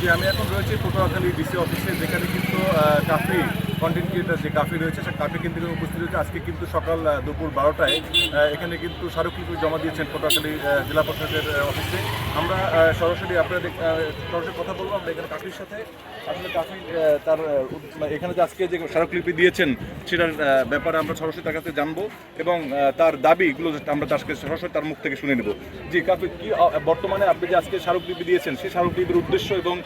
যে আমি এখন রয়েছি পটুয়াখালী ডিসি অফিসে, যেখানে কিন্তু কাফি কন্টেন্ট ক্রিয়েটার যে কাফি রয়েছে সে কাফি কিন্তু উপস্থিত হয়েছে। আজকে কিন্তু সকাল দুপুর 12টায় এখানে কিন্তু স্মারকলিপি জমা দিয়েছেন পটুয়াখালী জেলা পরিষদের অফিসে। আমরা সরাসরি আপনাদের সরাসরি কথা বলবো আমরা এখানে কাফির সাথে। আসলে কাফি তার এখানে যে আজকে যে স্মারকলিপি দিয়েছেন সেটার ব্যাপারে আমরা সরাসরি তার কাছে জানবো এবং তার দাবিগুলো আমরা তার কাছে সরাসরি তার মুখ থেকে শুনে নেব। জি কাফি, কি বর্তমানে আপনি যে আজকে স্মারকলিপি দিয়েছেন সেই স্মারকলিপির উদ্দেশ্য এবং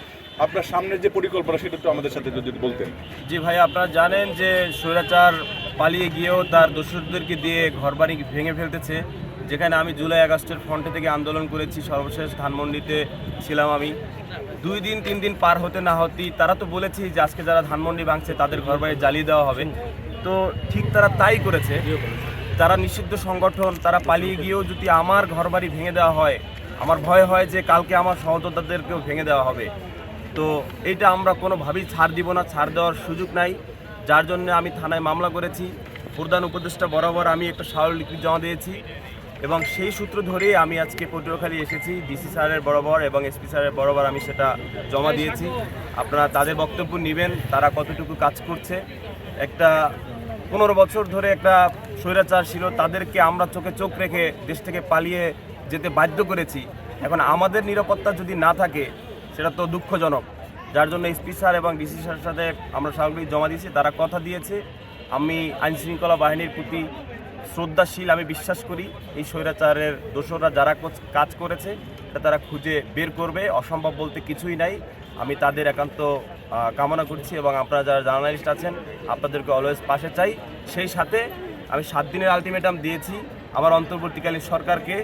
আপনার সামনের যে পরিকল্পনা সেটা একটু আমাদের সাথে যদি বলতেন। জি ভাই, আপনারা জানেন যে স্বৈরাচার পালিয়ে গিয়েও তার দোসরদেরকে দিয়ে ঘরবাড়ি ভেঙে ফেলতেছে। যেখানে আমি জুলাই আগস্টের ফ্রন্টে থেকে আন্দোলন করেছি, সর্বশেষ ধানমন্ডিতে ছিলাম আমি। 2 দিন 3 দিন পার হতে না হতেই তারা তো বলেছি যে আজকে যারা ধানমন্ডি ভাঙছে তাদের ঘরবাড়ি জ্বালিয়ে দেওয়া হবে। তো ঠিক তারা তাই করেছে। তারা নিষিদ্ধ সংগঠন, তারা পালিয়ে গিয়েও যদি আমার ঘরবাড়ি ভেঙে দেওয়া হয়, আমার ভয় হয় যে কালকে আমার সহযোদ্ধাদেরকেও ভেঙে দেওয়া হবে। তো এইটা আমরা কোনোভাবেই ছাড় দিব না, ছাড় দেওয়ার সুযোগ নাই। যার জন্য আমি থানায় মামলা করেছি। প্রধান উপদেষ্টা বরাবর আমি একটা স্মারকলিপি জমা দিয়েছি এবং সেই সূত্র ধরেই আমি আজকে পটুয়াখালী এসেছি। ডিসি স্যারের বরাবর এবং এসপি স্যারের বরাবর আমি সেটা জমা দিয়েছি। আপনারা তাদের বক্তব্য নেবেন, তারা কতটুকু কাজ করছে। একটা 15 বছর ধরে একটা স্বৈরাচার ছিল, তাদেরকে আমরা চোখে চোখ রেখে দেশ থেকে পালিয়ে যেতে বাধ্য করেছি। এখন আমাদের নিরাপত্তা যদি না থাকে সেটা তো দুঃখজনক। যার জন্য এসপি স্যার এবং ডিসি স্যারের সাথে আমরা স্মারকলিপি জমা দিয়েছি। তারা কথা দিয়েছে। আমি আইনশৃঙ্খলা বাহিনীর প্রতি শ্রদ্ধাশীল, আমি বিশ্বাস করি এই স্বৈরাচারের দোসররা যারা কাজ করেছে এটা তারা খুঁজে বের করবে। অসম্ভব বলতে কিছুই নাই। আমি তাদের একান্ত কামনা করছি এবং আপনারা যারা জার্নালিস্ট আছেন আপনাদেরকে অলওয়েজ পাশে চাই। সেই সাথে আমি 7 দিনের আলটিমেটাম দিয়েছি আমার অন্তর্বর্তীকালীন সরকারকে।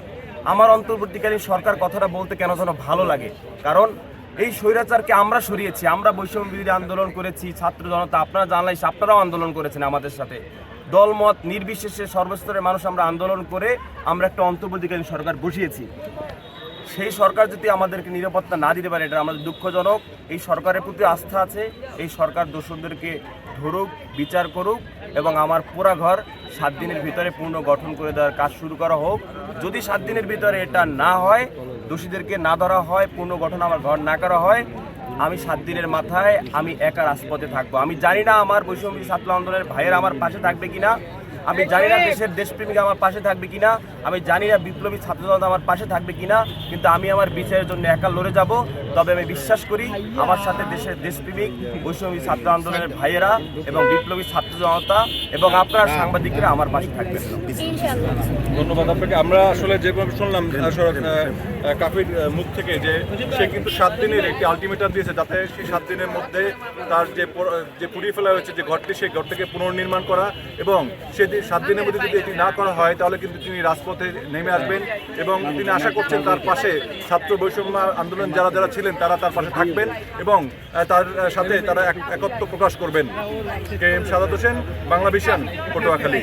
আমার অন্তর্বর্তীকালীন সরকার কথাটা বলতে কেন যেন ভালো লাগে, কারণ এই স্বৈরাচারকে আমরা সরিয়েছি। আমরা বৈষম্য বিরোধী আন্দোলন করেছি, ছাত্র জনতা, আপনারা জার্নালিস্ট আপনারাও আন্দোলন করেছেন আমাদের সাথে। দলমত নির্বিশেষে সর্বস্তরের মানুষ আমরা আন্দোলন করে আমরা একটা অন্তর্বর্তীকালীন সরকার বসিয়েছি। সেই সরকার যদি আমাদেরকে নিরাপত্তা না দিতে পারে এটা আমাদের দুঃখজনক। এই সরকারের প্রতি আস্থা আছে। এই সরকার দোষরদেরকে ধরুক, বিচার করুক এবং আমার পুরা ঘর 7 দিনের ভিতরে পুনঃ গঠন করে দেওয়ার কাজ শুরু করা হোক। যদি 7 দিনের ভিতরে এটা না হয়, দোষীদেরকে না ধরা হয়, পুনর্গঠন আমার ঘর না করা হয়, আমি 7 দিনের মাথায় আমি একা রাজপথে থাকবো। আমি জানি না আমার বৈষম্য ছাত্র আন্দোলনের ভাইয়েরা আমার পাশে থাকবে কিনা, আমি জানি না দেশের দেশপ্রেমিক আমার পাশে থাকবে কিনা, আমি জানি না বিপ্লবী ছাত্র জনতা আমার পাশে থাকবে কিনা, কিন্তু আমি আমার বিচারের জন্য একা লড়ে যাব। তবে আমি বিশ্বাস করি আমার সাথে দেশের দেশপ্রেমিক বৈষম্য ছাত্র আন্দোলনের ভাইয়েরা এবং বিপ্লবী ছাত্র জনতা এবং আপনার সাংবাদিকরা আমার পাশে থাকবেন। ধন্যবাদ আপনাকে। আমরা আসলে যেভাবে শুনলাম কাফির মুখ থেকে যে সে কিন্তু 7 দিনের একটি আলটিমেটাম দিয়েছে, যাতে সেই 7 দিনের মধ্যে তার যে পুড়িয়ে ফেলা হয়েছে যে ঘরটি, সেই ঘরটিকে পুনর্নির্মাণ করা এবং সে 7 দিনের মধ্যে যদি এটি না করা হয় তাহলে কিন্তু তিনি রাজপথে নেমে আসবেন এবং তিনি আশা করছেন তার পাশে ছাত্র বৈষম্য আন্দোলন যারা যারা ছিলেন তারা তার পাশে থাকবেন এবং তার সাথে তারা একত্র প্রকাশ করবেন। K M Sadat Hossain, Bangla Vision, Patuakhali.